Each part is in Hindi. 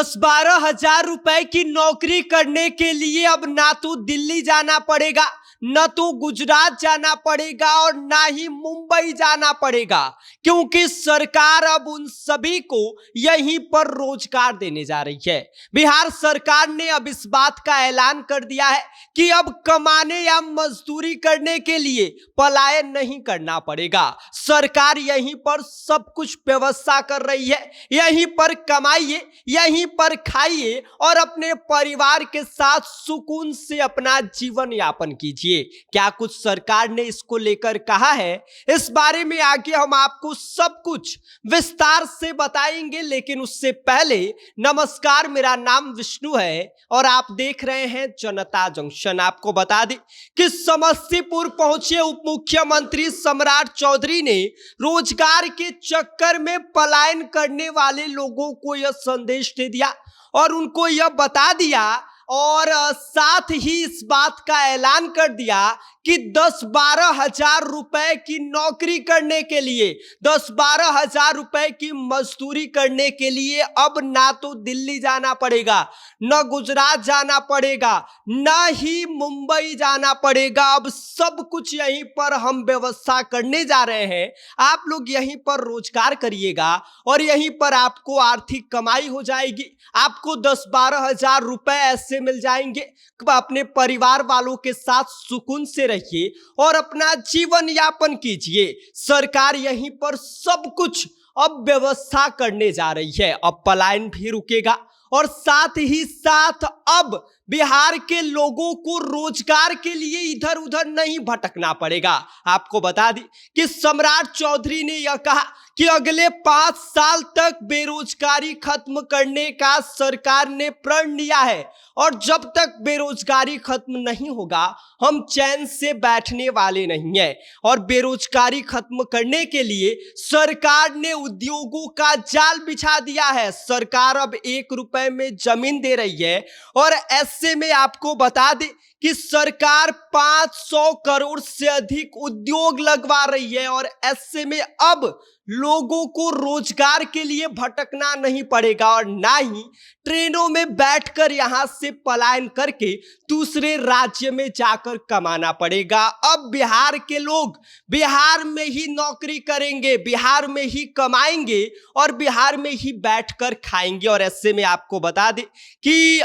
10-12 हजार रुपए की नौकरी करने के लिए अब ना तो दिल्ली जाना पड़ेगा, न तो गुजरात जाना पड़ेगा और ना ही मुंबई जाना पड़ेगा, क्योंकि सरकार अब उन सभी को यहीं पर रोजगार देने जा रही है। बिहार सरकार ने अब इस बात का ऐलान कर दिया है कि अब कमाने या मजदूरी करने के लिए पलायन नहीं करना पड़ेगा। सरकार यहीं पर सब कुछ व्यवस्था कर रही है। यहीं पर कमाइए, यहीं पर खाइए और अपने परिवार के साथ सुकून से अपना जीवन यापन कीजिए। क्या कुछ सरकार ने इसको लेकर कहा है, इस बारे में आगे हम आपको सब कुछ विस्तार से बताएंगे। लेकिन उससे पहले नमस्कार, मेरा नाम विष्णु है और आप देख रहे हैं जनता जंक्शन। आपको बता दें कि समस्तीपुर पहुंचे उप मुख्यमंत्री सम्राट चौधरी ने रोजगार के चक्कर में पलायन करने वाले लोगों को यह संदेश दे दिया और उनको यह बता दिया और साथ ही इस बात का ऐलान कर दिया कि 10-12 हजार रुपए की नौकरी करने के लिए, 10-12 हजार रुपए की मजदूरी करने के लिए अब ना तो दिल्ली जाना पड़ेगा, न गुजरात जाना पड़ेगा, न ही मुंबई जाना पड़ेगा। अब सब कुछ यहीं पर हम व्यवस्था करने जा रहे हैं। आप लोग यहीं पर रोजगार करिएगा और यहीं पर आपको आर्थिक कमाई हो जाएगी। आपको 10-12 हजार रुपए ऐसे मिल जाएंगे। अपने परिवार वालों के साथ सुकून से रहिए और अपना जीवन यापन कीजिए। सरकार यहीं पर सब कुछ अब व्यवस्था करने जा रही है। अब पलायन भी रुकेगा और साथ ही साथ अब बिहार के लोगों को रोजगार के लिए इधर उधर नहीं भटकना पड़ेगा। आपको बता दें कि सम्राट चौधरी ने यह कहा कि अगले 5 साल तक बेरोजगारी खत्म करने का सरकार ने प्रण लिया है और जब तक बेरोजगारी खत्म नहीं होगा हम चैन से बैठने वाले नहीं हैं। और बेरोजगारी खत्म करने के लिए सरकार ने उद्योगों का जाल बिछा दिया है। सरकार अब 1 रुपए में जमीन दे रही है और ऐसे में आपको बता दें कि सरकार 500 करोड़ से अधिक उद्योग लगवा रही है और ऐसे में अब लोगों को रोजगार के लिए भटकना नहीं पड़ेगा और ना ही ट्रेनों में बैठकर यहां से पलायन करके दूसरे राज्य में जाकर कमाना पड़ेगा। अब बिहार के लोग बिहार में ही नौकरी करेंगे, बिहार में ही कमाएंगे और बिहार में ही बैठकर खाएंगे। और ऐसे में आपको बता दें कि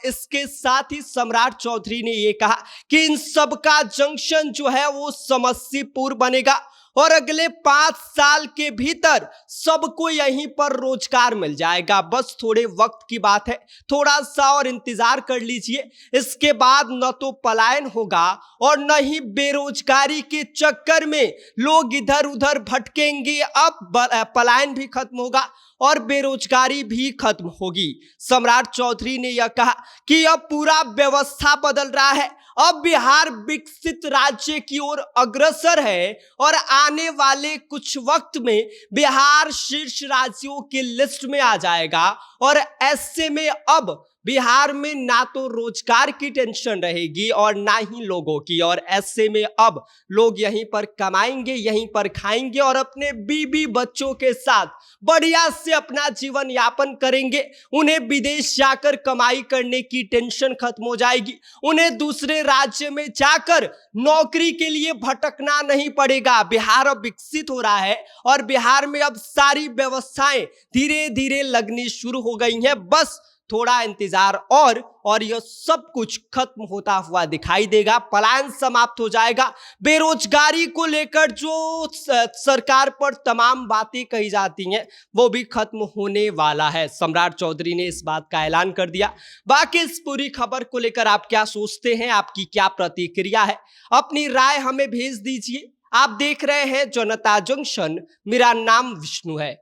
इसके साथ ही सम्राट चौधरी ने यह कहा कि इन सब का जंक्शन जो है वो समस्तीपुर बनेगा और अगले 5 साल के भीतर सबको यहीं पर रोजगार मिल जाएगा। बस थोड़े वक्त की बात है, थोड़ा सा और इंतजार कर लीजिए। इसके बाद न तो पलायन होगा और न ही बेरोजगारी के चक्कर में लोग इधर उधर भटकेंगे। अब पलायन भी खत्म होगा और बेरोजगारी भी खत्म होगी। सम्राट चौधरी ने यह कहा कि अब पूरा व्यवस्था बदल रहा है। अब बिहार विकसित राज्य की ओर अग्रसर है और आने वाले कुछ वक्त में बिहार शीर्ष राज्यों की लिस्ट में आ जाएगा। और ऐसे में अब बिहार में ना तो रोजगार की टेंशन रहेगी और ना ही लोगों की। और ऐसे में अब लोग यहीं पर कमाएंगे, यहीं पर खाएंगे और अपने बीबी बच्चों के साथ बढ़िया से अपना जीवन यापन करेंगे। उन्हें विदेश जाकर कमाई करने की टेंशन खत्म हो जाएगी। उन्हें दूसरे राज्य में जाकर नौकरी के लिए भटकना नहीं पड़ेगा। बिहार अब विकसित हो रहा है और बिहार में अब सारी व्यवस्थाएं धीरे धीरे लगनी शुरू हो गई हैं। बस थोड़ा इंतजार और यह सब कुछ खत्म होता हुआ दिखाई देगा। पलायन समाप्त हो जाएगा। बेरोजगारी को लेकर जो सरकार पर तमाम बातें कही जाती हैं वो भी खत्म होने वाला है। सम्राट चौधरी ने इस बात का ऐलान कर दिया। बाकी इस पूरी खबर को लेकर आप क्या सोचते हैं, आपकी क्या प्रतिक्रिया है, अपनी राय हमें भेज दीजिए। आप देख रहे हैं जनता जंक्शन, मेरा नाम विष्णु है।